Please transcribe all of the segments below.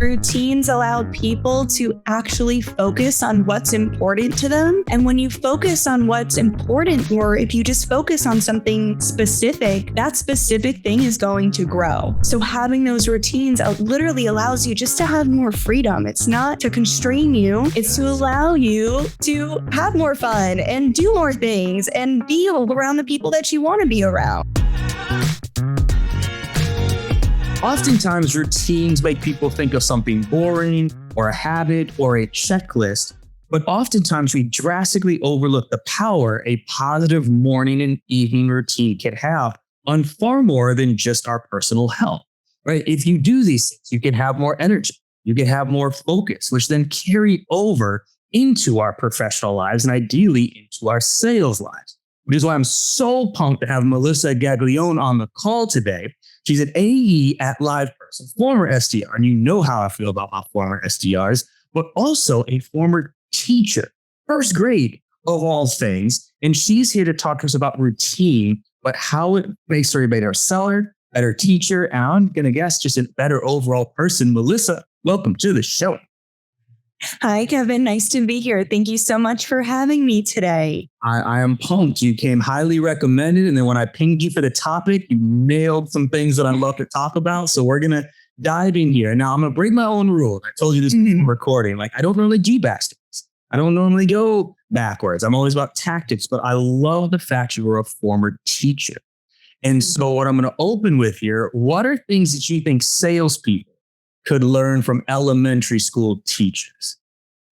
Routines allowed people to actually focus on what's important to them. And when you focus on what's important, or if you just focus on something specific, that specific thing is going to grow. So having those routines literally allows you just to have more freedom. It's not to constrain you. It's to allow you to have more fun and do more things and be around the people that you want to be around. Oftentimes, routines make people think of something boring or a habit or a checklist, but oftentimes we drastically overlook the power a positive morning and evening routine can have on far more than just our personal health, right? If you do these things, you can have more energy, you can have more focus, which then carry over into our professional lives and ideally into our sales lives, which is why I'm so pumped to have Melissa Gaglione on the call today. She's an AE at LivePerson, former SDR, and you know how I feel about my former SDRs, but also a former teacher, first grade of all things. And she's here to talk to us about routine, but how it makes her a better seller, better teacher, and I'm going to guess just a better overall person. Melissa, welcome to the show. Hi, Kevin. Nice to be here. Thank you so much for having me today. I am pumped. You came highly recommended. And then when I pinged you for the topic, you nailed some things that I love to talk about. So we're going to dive in here. Now, I'm going to break my own rule. I told you this before recording. Like, I don't normally do backsteps. I don't normally go backwards. I'm always about tactics. But I love the fact you were a former teacher. And so what I'm going to open with here, what are things that you think salespeople could learn from elementary school teachers?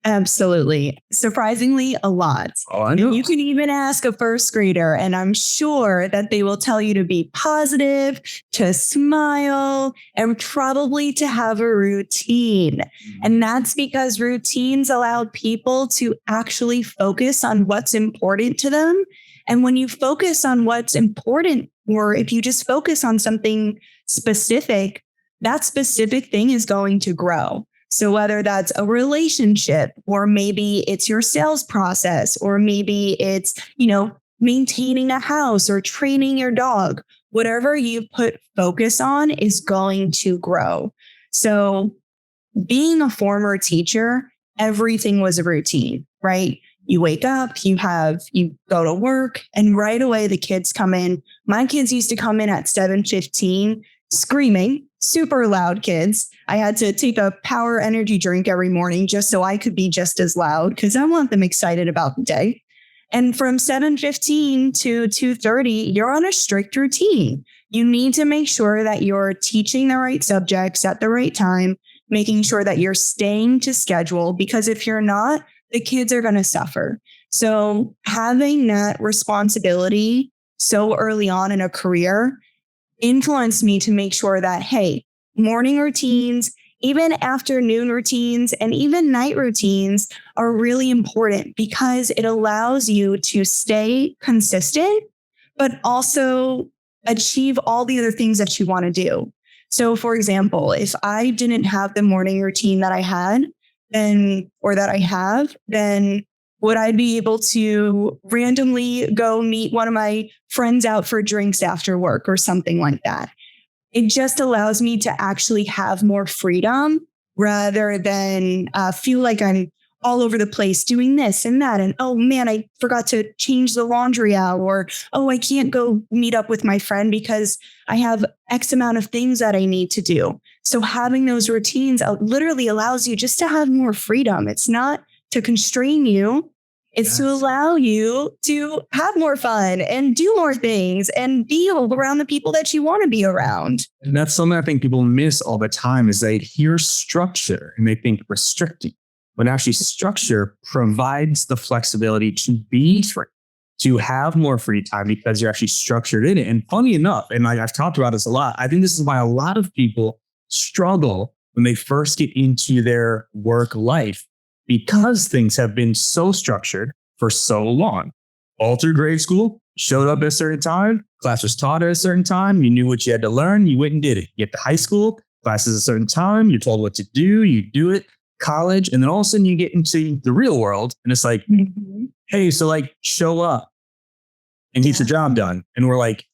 Absolutely. Surprisingly, a lot. Oh, I know. You can even ask a first grader, and I'm sure that they will tell you to be positive, to smile, and probably to have a routine. And that's because routines allowed people to actually focus on what's important to them. And when you focus on what's important, or if you just focus on something specific, that specific thing is going to grow. So whether that's a relationship, or maybe it's your sales process, or maybe it's, maintaining a house or training your dog, whatever you put focus on is going to grow. So being a former teacher, everything was a routine, right? You wake up, you go to work, and right away the kids come in. My kids used to come in at 7:15 screaming, super loud kids. I had to take a power energy drink every morning just so I could be just as loud because I want them excited about the day. And from 7:15 to 2:30, you're on a strict routine. You need to make sure that you're teaching the right subjects at the right time, making sure that you're staying to schedule, because if you're not, the kids are going to suffer. So having that responsibility so early on in a career influenced me to make sure that, hey, morning routines, even afternoon routines, and even night routines are really important because it allows you to stay consistent, but also achieve all the other things that you want to do. So for example, if I didn't have the morning routine that I had, then would I be able to randomly go meet one of my friends out for drinks after work or something like that? It just allows me to actually have more freedom rather than feel like I'm all over the place doing this and that. And, oh man, I forgot to change the laundry out, or, oh, I can't go meet up with my friend because I have X amount of things that I need to do. So having those routines literally allows you just to have more freedom. It's not to constrain you. It's to allow you to have more fun and do more things and be around the people that you want to be around. And that's something I think people miss all the time is they hear structure and they think restricting. When actually structure provides the flexibility to be free, to have more free time because you're actually structured in it. And funny enough, and I've talked about this a lot, I think this is why a lot of people struggle when they first get into their work life, because things have been so structured for so long. All through grade school, showed up at a certain time, class was taught at a certain time, you knew what you had to learn, you went and did it. You get to high school, classes at a certain time, you're told what to do, you do it. College, and then all of a sudden you get into the real world and it's like, hey, so like show up and get the job done. And we're like,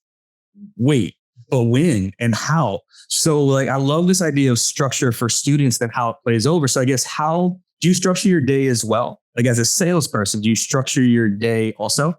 wait, but when and how. So like, I love this idea of structure for students and how it plays over. So I guess, how do you structure your day as well? Like as a salesperson, do you structure your day also?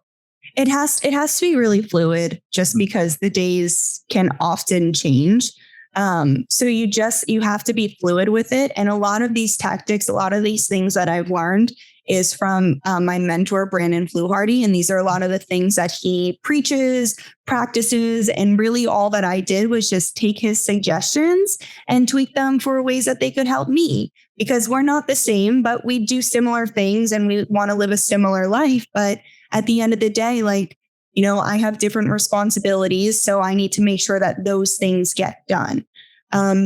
It has to be really fluid, just because the days can often change. So you have to be fluid with it. And a lot of these tactics, a lot of these things that I've learned is from my mentor, Brandon Fluharty. And these are a lot of the things that he preaches, practices. And really all that I did was just take his suggestions and tweak them for ways that they could help me, because we're not the same, but we do similar things and we want to live a similar life. But at the end of the day, like, I have different responsibilities, so I need to make sure that those things get done.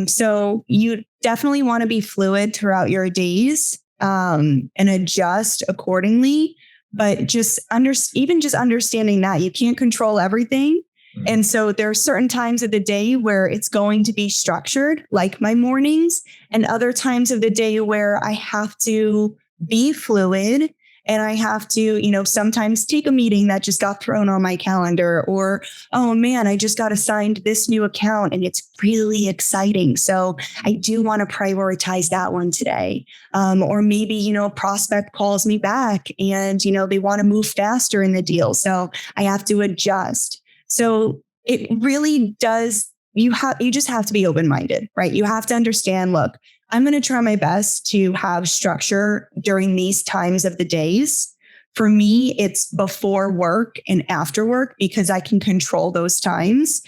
So you definitely want to be fluid throughout your days, and adjust accordingly. But just understanding that you can't control everything. And so there are certain times of the day where it's going to be structured, like my mornings, and other times of the day where I have to be fluid. And I have to, sometimes take a meeting that just got thrown on my calendar, or, oh man, I just got assigned this new account and it's really exciting. So I do want to prioritize that one today. Or maybe, a prospect calls me back and, they want to move faster in the deal. So I have to adjust. So it really does. You just have to be open-minded, right? You have to understand, look, I'm going to try my best to have structure during these times of the days. For me, it's before work and after work, because I can control those times.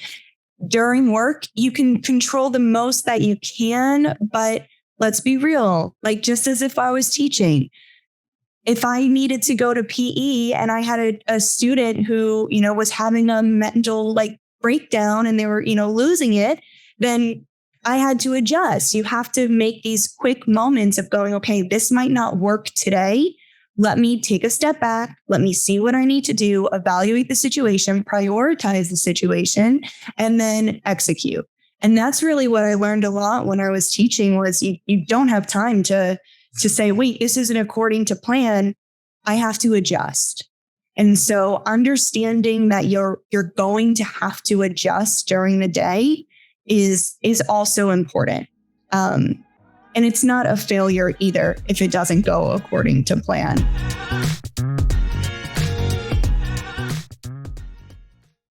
During work, you can control the most that you can, but let's be real, like just as if I was teaching. If I needed to go to PE and I had a student who, was having a mental breakdown and they were, losing it, then I had to adjust. You have to make these quick moments of going, okay, this might not work today. Let me take a step back. Let me see what I need to do, evaluate the situation, prioritize the situation, and then execute. And that's really what I learned a lot when I was teaching, was you don't have time to say, wait, this isn't according to plan. I have to adjust. And so understanding that you're going to have to adjust during the day is also important. And it's not a failure either if it doesn't go according to plan.